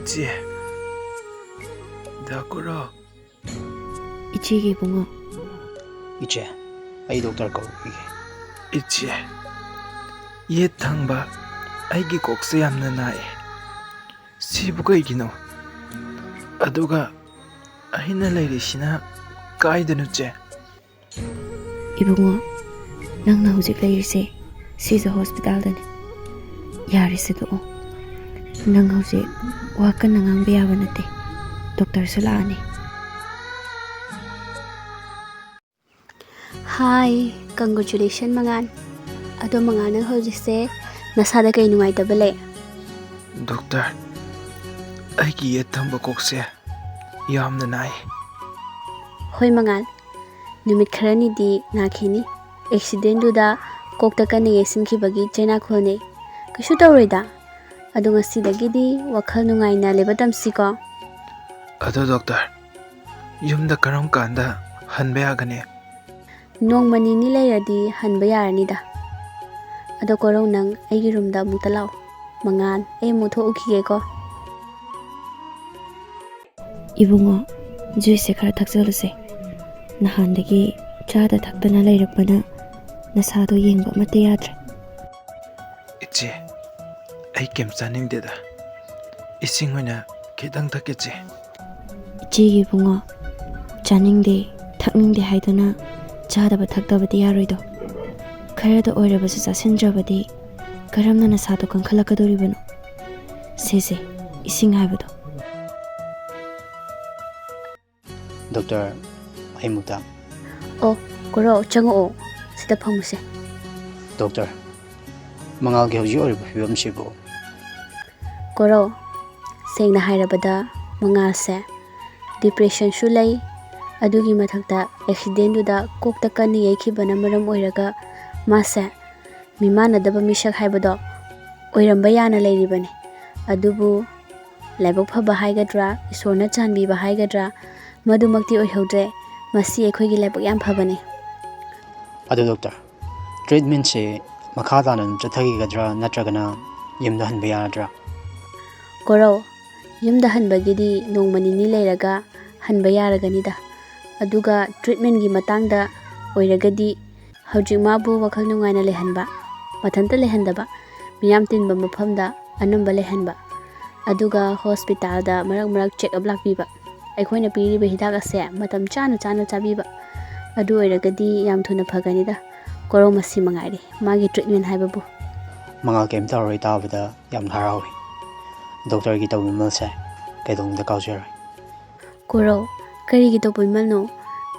이제 다꾸라 이치기 붕어 이제 아이 독터 거기 이제 예탕바 아이기 꼭세 얌나 나이 시부가 이기노 아도가 아이나 레이리시나 까이드누제 이붕어 낭나 후직 레이리세 시저 호스피탈다네 야리세도 낭 후직 와kan nangang biyawa nate Dr. Sulani. Hi, congratulations mangan. Ado mangan ang hojise nasada kay nungay tabale. Doctor, aigi yetamba kokse yamna nai. Hoy mangan, numit karani di nakini accident duda kokta kani yesin ki bagi China khone. Kashu tawrida. Ado ngasidagidi wakal nungay na lebatam siko. Ado doctor, yumda karam kanda hanbe agane. Nong manini layadi hanba yaranida. Ado korong nang aigi rumda mutalaw. Mangan ay mutho ukige ko. 이붕어 주이세 khara thakjaluse nahandagi chada thakdana leirakpana nasado yengba mate yadre 이제 ai kem chaning deda ising hoina khedang thakece 이치기 붕어 자닝데 탁닝데 하이드나 자다바 탁다바디 야로이도 khara도 오이라바스 자신저바디 karamna nasado kankhalakkadoribano sese ising haibado doctor ai muta Oh, koro chango sida phamuse. doctor mangal ge hoji ori bhiam sibo Koro sengna hairabada mangal se depression shu lay adugi mathakta accident duda kokta kani yaikibana maram oiraga mase mimana daba mishak haibado oiramba yana lairibane adubu laibok phaba haigadra isorna chanbi ba haigadra madumakti oihodre masi ekhoigi laibok yam phabane ado doctor treatment se makhada nan chathagi gadra natragana yimda hanbe yadra Koro yumda hanbagidi nongmani ni leiraga hanba yaraganida aduga treatment gi matangda oiragadi hojik mabu wakal nungaina lehanba mathanta lehandaba miyam tinba mafamda anamba lehanba aduga hospital da marak check up lakbiba aikhoina piriba hidak ase matam chana chabiba adu oiragadi yam thuna phaganida koro masi mangairi magi treatment haibabu mangal kem taroi tabada yam harawi doctor gi taw malse kaidong da kaujera Koro kari gi topoimalno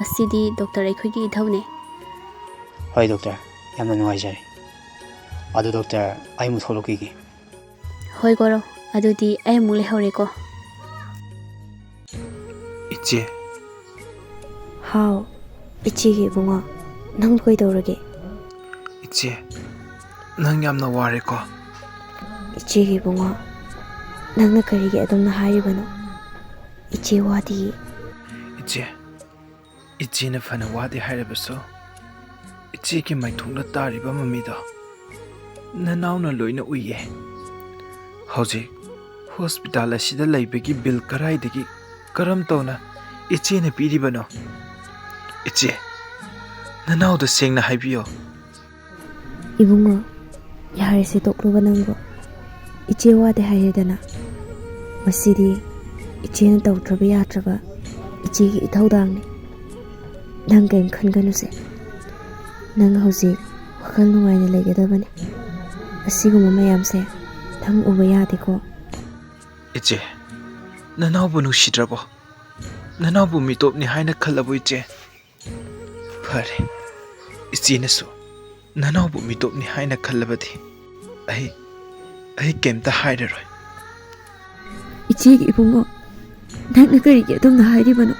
asidi doctor aikhoigi ithawne hoy doctor yamna nuai jai ado doctor ai mu tholoki gi Hoy koro adudi ay mule hore ko 이제 how 이치기 붕어 nang koi dorage 이제 nang yamna ware ko 이치기 붕어 nangna karige adumna hairibano ichi wadi 이제 이제나 fana wadi hairebaso 이제기 maithungna tariba mamida nanauna loina uye hauji hospital asida laibegi bill karaidagi karam tona ichena piribano iche nanauda sengna haibiyo 이붕어 야르세 독루가 nango ichi wadi hairidana masidi ichena tawtraba yatraba ichigi ithawdangni nang kaim khanganuse nang hauji wakal nungaina leigadabane asiguma mayamse thang uba yadeko 이제 nanaubu nusidrabo nanaubu mitopni haina khalabu iche phare ichinasu nanaubu mitopni haina khalabadi ai kemta hairaroi 이치기 이붕어 nangna karige adumna hairibano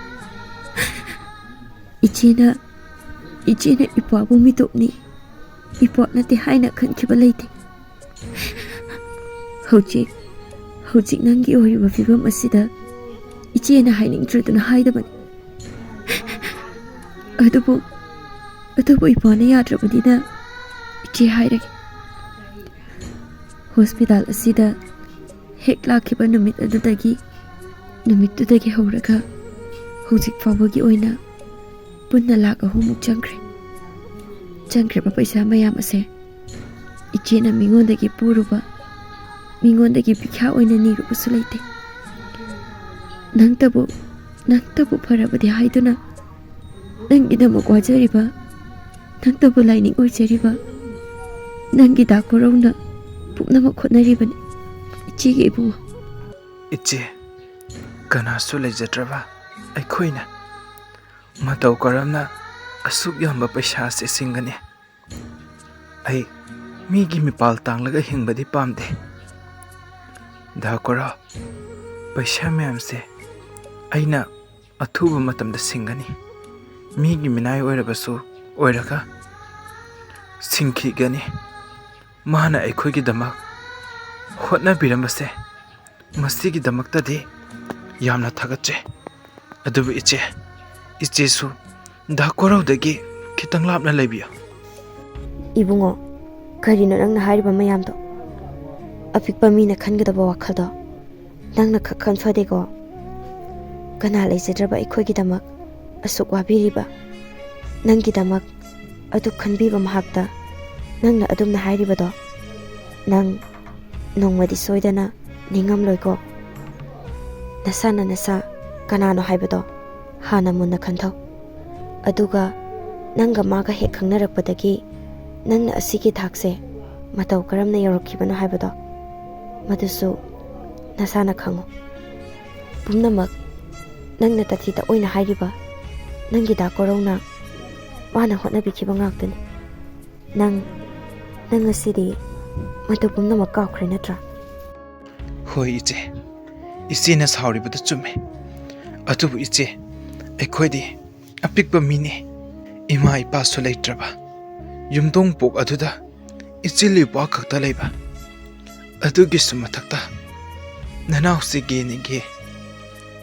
ichena ipabu mitopni ipot nate haina khankiba leite hojik nangi oriba fibam asida ichena hainingtraduna haidabani adubu ipona yadrabadina ichi hairage hospital asida ꯍꯦꯛ ꯂꯥꯛꯈꯤꯕ ꯅꯨꯃꯤꯠ ꯑꯗꯨꯗꯒꯤ ꯅꯨꯃꯤꯠꯇꯨꯗꯒꯤ ꯍꯧꯔꯒ ꯍꯧꯖꯤꯛ ꯐꯥꯎꯕꯒꯤ ꯑꯣꯏꯅ ꯄꯨꯟꯅ ꯂꯥꯛ 3 ꯆꯪꯈ꯭ꯔꯦ꯫ ꯆꯪꯈ꯭ꯔꯤꯕ ꯄꯩꯁꯥ ꯃꯌꯥꯝ ꯑꯁꯦ ꯏꯆꯦꯅ ꯃꯤꯉꯣꯟꯗꯒꯤ ꯄꯨꯔꯨꯕ, ꯃꯤꯉꯣꯟꯗꯒꯤ ꯚꯤꯈ꯭ꯌꯥ ꯑꯣꯏꯅ ꯅꯤꯔꯨꯕꯁꯨ ꯂꯩꯇꯦ꯫ ꯅꯪꯇꯕꯨ ꯐꯔꯕꯗꯤ ꯍꯥꯏꯗꯨꯅ ꯅꯪꯒꯤꯗꯃꯛ ꯋꯥꯖꯔꯤꯕ, ꯅꯪꯇꯕꯨ ꯂꯥꯏꯅꯤꯡ ꯑꯣꯏꯖꯔꯤꯕ ꯅꯪꯒꯤ ꯗꯥ ꯀꯣꯔꯧꯅ ꯄꯨꯝꯅꯃꯛ ꯍꯣꯠꯅꯔꯤꯕꯅꯤ ꯏꯆꯦꯒꯤ ꯏꯕꯨꯡꯉꯣ꯫ ꯏꯆꯦ, ꯀꯅꯥꯁꯨ ꯂꯩꯖꯗ꯭ꯔꯕ ꯑꯩꯈꯣꯏꯅ ꯃꯇꯧ ꯀꯔꯝꯅ ꯑꯁꯨꯛ ꯌꯥꯝꯕ ꯄꯩꯁꯥꯁꯦ ꯁꯤꯡꯒꯅꯤ? ꯑꯩ ꯃꯤꯒꯤ ꯃꯤꯄꯥꯜ ꯇꯥꯡꯂꯒ ꯍꯤꯡꯕꯗꯤ ꯄꯥꯝꯗꯦ꯫ ꯗꯥ ꯀꯣꯔꯧ, ꯄꯩꯁꯥ ꯃꯌꯥꯝꯁꯦ ꯑꯩꯅ ꯑꯊꯨꯕ ꯃꯇꯝꯗ ꯁꯤꯡꯒꯅꯤ꯫ ꯃꯤꯒꯤ ꯃꯤꯅꯥꯏ ꯑꯣꯏꯔꯕꯁꯨ ꯑꯣꯏꯔꯒ ꯁꯤꯡꯈꯤꯒꯅꯤ꯫ ꯃꯥꯅ ꯑꯩꯈꯣꯏꯒꯤꯗꯃꯛ ꯍꯣꯠꯅꯕꯤꯔꯝꯕꯁꯦ ꯃꯁꯤꯒꯤꯗꯃꯛꯇꯗꯤ ꯌꯥꯝꯅ ꯊꯥꯒꯠꯆꯩ꯫ ꯑꯗꯨꯕꯨ ꯏꯆꯦꯁꯨ ꯗꯥ ꯀꯣꯔꯧꯗꯒꯤ ꯈꯤꯇꯪ ꯂꯥꯞꯅ ꯂꯩꯕꯤꯌꯨ꯫ 이붕어, 그리는 낭나 하리바 마얌도 아픽바 미나 칸게다바 와칼도 낭나 카칸 파데고 가나 레이제드바 이코기다막 아속 와비리바 낭기다막 아두 칸비바 마학다 낭나 아둠나 하리바도 낭 농마디 소이다나 닝암로이고 나사 가나노 하이바도 하나 문나 칸토 아두가 낭가 마가 해 강나락바다기 ꯅꯪꯅ ꯑꯁꯤꯒꯤ ꯊꯥꯛꯁꯦ ꯃꯇꯧ ꯀꯔꯝꯅ ꯌꯧꯔꯛꯈꯤꯕꯅꯣ ꯍꯥꯏꯕꯗꯣ ꯃꯗꯨꯁꯨ ꯅꯁꯥꯅ ꯈꯪꯉꯨ꯫ ꯄꯨꯝꯅꯃꯛ ꯅꯪꯅ ꯇꯊꯤꯇ ꯑꯣꯏꯅ ꯍꯥꯏꯔꯤꯕ ꯅꯪꯒꯤ ꯗꯥ ꯀꯣꯔꯧꯅ ꯃꯥꯅ ꯍꯣꯠꯅꯕꯤꯈꯤꯕ ꯉꯥꯛꯇꯅꯤ꯫ ꯅꯪ ꯉꯁꯤꯗꯤ ꯃꯗꯨ ꯄꯨꯝꯅꯃꯛ ꯀꯥꯎꯈ꯭ꯔꯦ ꯅꯠꯇ꯭ꯔꯥ? ꯍꯣꯏ ꯏꯆꯦ, ꯏꯆꯦꯅ ꯁꯥꯎꯔꯤꯕꯗꯨ ꯆꯨꯝꯃꯦ꯫ ꯑꯗꯨꯕꯨ ꯏꯆꯦ, ꯑꯩꯈꯣꯏꯗꯤ ꯑꯄꯤꯛꯄ ꯃꯤꯅꯤ꯫ ꯏꯃꯥ ꯏꯄꯥꯁꯨ ꯂꯩꯇ꯭ꯔꯕ, ꯌꯨꯝꯊꯣꯡ ꯄꯣꯛ ꯑꯗꯨꯗ ꯏꯆꯤꯜ ꯏꯄ꯭ꯋꯥ ꯈꯛꯇ ꯂꯩꯕ, ꯑꯗꯨꯒꯤꯁꯨ ꯃꯊꯛꯇ ꯅꯅꯥꯎꯁꯤ ꯒꯦꯅꯤ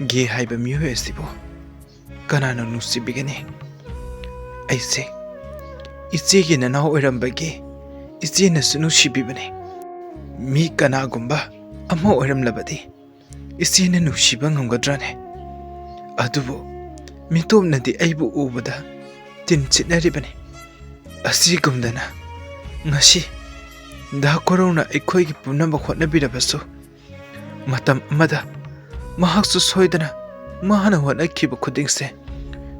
ꯒꯦ ꯍꯥꯏꯕ ꯃꯤꯑꯣꯏ ꯑꯁꯤꯕꯨ ꯀꯅꯥꯅ ꯅꯨꯡꯁꯤꯕꯤꯒꯅꯤ? ꯑꯩꯁꯦ ꯏꯆꯦꯒꯤ ꯅꯅꯥꯎ ꯑꯣꯏꯔꯝꯕꯒꯤ ꯏꯆꯦꯅꯁꯨ ꯅꯨꯡꯁꯤꯕꯤꯕꯅꯤ꯫ ꯃꯤ ꯀꯅꯥꯒꯨꯝꯕ ꯑꯃ ꯑꯣꯏꯔꯝꯂꯕꯗꯤ ꯏꯆꯦꯅ ꯅꯨꯡꯁꯤꯕ ꯉꯝꯒꯗ꯭ꯔꯥꯅꯦ? ꯑꯗꯨꯕꯨ ꯃꯤꯇꯣꯞꯅꯗꯤ ꯑꯩꯕꯨ ꯎꯕꯗ ꯇꯤꯟ ꯆꯤꯠꯅꯔꯤꯕꯅꯤ꯫ ꯑꯁꯤꯒꯨꯝꯗꯅ ꯉꯁꯤ ꯗꯥ ꯀꯣꯔꯧꯅ ꯑꯩꯈꯣꯏꯒꯤ ꯄꯨꯝꯅꯃꯛ ꯍꯣꯠꯅꯕꯤꯔꯕꯁꯨ ꯃꯇꯝ ꯑꯃꯗ ꯃꯍꯥꯛꯁꯨ ꯁꯣꯏꯗꯅ ꯃꯥꯅ ꯍꯣꯠꯅꯈꯤꯕ ꯈꯨꯗꯤꯡꯁꯦ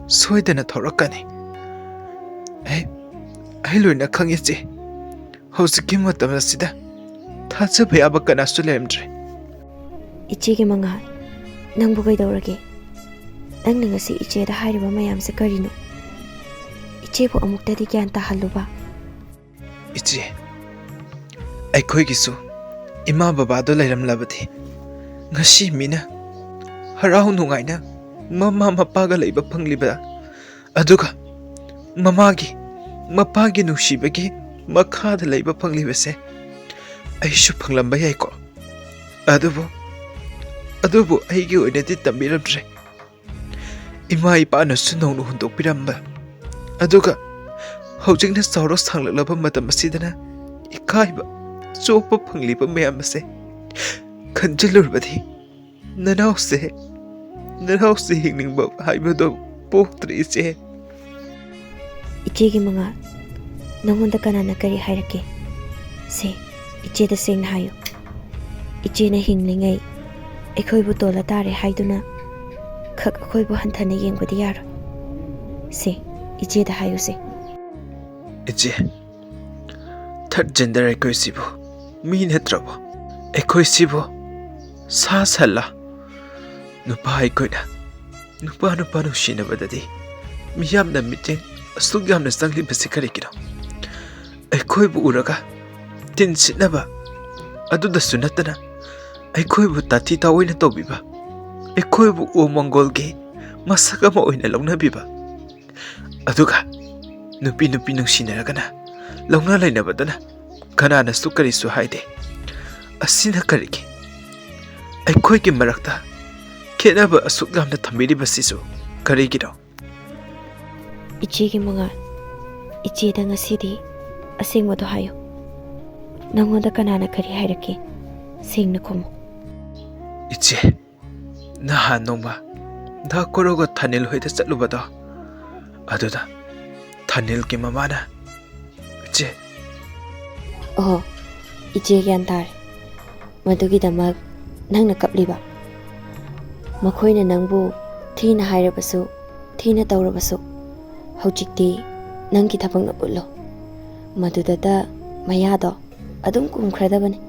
ꯁꯣꯏꯗꯅ ꯊꯧꯔꯛꯀꯅꯤ꯫ ꯑꯩ ꯂꯣꯏꯅ ꯈꯪꯏ ꯏꯆꯦ꯫ ꯍꯧꯖꯤꯛꯀꯤ ꯃꯇꯝ ꯑꯁꯤꯗ ꯊꯥꯖꯕ ꯌꯥꯕ ꯀꯅꯥꯁꯨ ꯂꯩꯔꯝꯗ꯭ꯔꯦ꯫ 이치기 망아, 낭부 그이더러게. 낭나 ngasi 이치에다 하리바 마얌세 그리노. 이치부 어묵다디 기안 따할루바. 이치, ꯑꯩꯈꯣꯏꯒꯤꯁꯨ ꯏꯃꯥ ꯕꯕꯥꯗꯣ ꯂꯩꯔꯝꯂꯕꯗꯤ ꯉꯁꯤ ꯃꯤꯅ ꯍꯔꯥꯎ ꯅꯨꯡꯉꯥꯏꯅ ꯃꯃꯥ ꯃꯄꯥꯒ ꯂꯩꯕ ꯐꯪꯂꯤꯕ, ꯑꯗꯨꯒ ꯃꯄꯥꯒꯤ ꯅꯨꯡꯁꯤꯕꯒꯤ ꯃꯈꯥꯗ ꯂꯩꯕ ꯐꯪꯂꯤꯕꯁꯦ ꯑꯩꯁꯨ ꯐꯪꯂꯝꯕ ꯌꯥꯏꯀꯣ꯫ ꯑꯗꯨꯕꯨ ꯑꯩꯒꯤ ꯑꯣꯏꯅꯗꯤ ꯇꯝꯕꯤꯔꯝꯗ꯭ꯔꯦ꯫ ꯏꯃꯥ ꯏꯄꯥꯅꯁꯨ ꯅꯧꯅ ꯍꯨꯟꯗꯣꯛꯄꯤꯔꯝꯕ, ꯑꯗꯨꯒ ꯍꯧꯖꯤꯛꯅ ꯆꯥꯎꯔ ꯁꯥꯡꯂꯛꯂꯕ ꯃꯇꯝ ꯑꯁꯤꯗꯅ ꯏꯀꯥꯏꯕ ꯆꯣꯞꯄ ꯐꯪꯂꯤꯕ ꯃꯌꯥꯝ ꯑꯁꯦ ꯈꯟꯖꯤꯜꯂꯨꯔꯕꯗꯤ ꯅꯅꯥꯎꯁꯦ ꯍꯤꯡꯅꯤꯡꯕ ꯍꯥꯏꯕꯗꯣ ꯄꯣꯛꯇ꯭ꯔꯦ ꯏꯆꯦ꯫ 이치기 망아, ꯅꯪꯉꯣꯟꯗ ꯀꯅꯥꯅ ꯀꯔꯤ ꯍꯥꯏꯔꯛꯀꯦ? ꯁꯦ, 이치ꯗ ꯁꯦꯡꯅ ꯍꯥꯏꯌꯨ꯫ 이치ꯅ ꯍꯤꯡꯂꯤꯉꯩ ꯑꯩꯈꯣꯏꯕꯨ ꯇꯣꯜꯂ ꯇꯥꯔꯦ ꯍꯥꯏꯗꯨꯅ ꯈꯛ ꯑꯩꯈꯣꯏꯕꯨ ꯍꯟꯊꯅ ꯌꯦꯡꯕꯗꯤ ꯌꯥꯔꯣꯏ꯫ ꯁꯦ, 이치ꯗ ꯍꯥꯏꯌꯨꯁꯦ꯫ ꯏꯆꯦ, ꯊꯔꯗ ꯖꯦꯟꯗꯔ ꯑꯩꯈꯣꯏꯁꯤꯕꯨ ꯃꯤ ꯅꯠꯇ꯭ꯔꯕꯣ? ꯑꯩꯈꯣꯏꯁꯤꯕꯨ ꯁꯥ ꯁꯟꯂꯥ? ꯅꯨꯄꯥ ꯑꯩꯈꯣꯏꯅ ꯅꯨꯄꯥ ꯅꯨꯡꯁꯤꯅꯕꯗꯗꯤ ꯃꯤꯌꯥꯝꯅ ꯃꯤꯠꯌꯦꯡ ꯑꯁꯨꯛ ꯌꯥꯝꯅ ꯆꯪꯂꯤꯕꯁꯤ ꯀꯔꯤꯒꯤꯅꯣ? ꯑꯩꯈꯣꯏꯕꯨ ꯎꯔꯒ ꯇꯤꯟ ꯁꯤꯠꯅꯕ, ꯑꯗꯨꯗꯁꯨ ꯅꯠꯇꯅ ꯑꯩꯈꯣꯏꯕꯨ ꯇꯥꯊꯤ ꯇꯥꯑꯣꯏꯅ ꯇꯧꯕꯤꯕ, ꯑꯩꯈꯣꯏꯕꯨ ꯃꯪꯒꯣꯜꯒꯤ ꯃꯁꯛ ꯑꯃ ꯑꯣꯏꯅ ꯂꯧꯅꯕꯤꯕ, ꯑꯗꯨꯒ ꯅꯨꯄꯤ ꯅꯨꯡꯁꯤꯅꯔꯒꯅ ꯂꯧꯅ ꯂꯩꯅꯕꯗꯅ ꯀꯅꯥꯅꯁꯨ ꯀꯔꯤꯁꯨ ꯍꯥꯏꯗꯦ꯫ ꯑꯁꯤꯅ ꯀꯔꯤꯒꯤ? ꯑꯩꯈꯣꯏꯒꯤ ꯃꯔꯛꯇ ꯈꯦꯠꯅꯕ ꯑꯁꯨꯛ ꯌꯥꯝꯅ ꯊꯝꯕꯤꯔꯤꯕꯁꯤꯁꯨ ꯀꯔꯤꯒꯤꯅꯣ? 이치기 망아, 이치에다 ngasi디 ꯑꯁꯦꯡꯕꯗꯣ ꯍꯥꯏꯌꯨ꯫ ꯅꯪꯉꯣꯟꯗ ꯀꯅꯥꯅ ꯀꯔꯤ ꯍꯥꯏꯔꯛꯀꯦ? ꯁꯦꯡꯅ ꯈꯨꯝꯃꯨ꯫ Iche, nahan nongma, da koroga Thanil hoida chatlubado. Aduda, Thanil ki mamana. Iche, Oh, iche gyan tar. Madugidamak nangna kapliba. Makhoina nangbu thina hairabasu, thina tawrabasu. Hojikti nangki thapakna ullo. Madudada mayado adum kumkhradabane.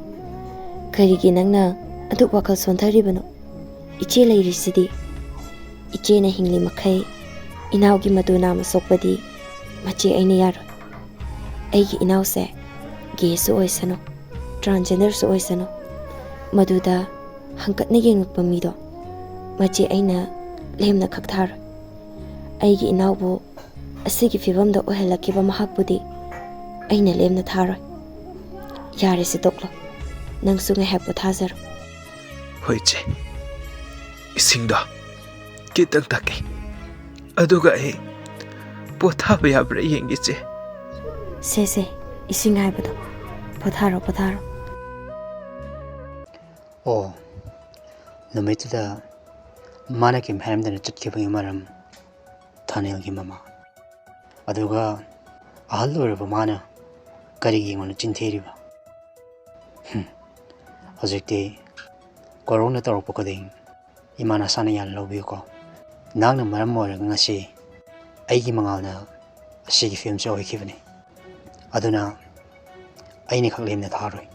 Karigi nangna aduk wakal sontaribano. Iche leirisidi. Iche na hingli makai. Inaugi maduna masokpadi. Machi aina yaro. Aigi inause gay su oisano. Transgender su oisano. Maduda hangkatna yengakpa mido. Machi aina lemna khakthar. Aigi inaubu asigi fibamda ohelakiba mahakpudi aina lemna tharoi. Yare si toklo. Nangsu nga hepo thazaro. hoi che. Isingdo, kitang taki. Aduga pothaba yabra yengi che. Se, ising haibado. Potharo. Oh, numitida mana kim hamdana chatkibagi maram Thanil gi mama. Aduga ahal oraba mana karigi ngona chintheriba. Hojikti corona torpo koding imana sana yan lobi ko. Nangna maram oraga ngasi aigi mangalna asigi film show hikibani. Aduna aini khaklemna tharoi.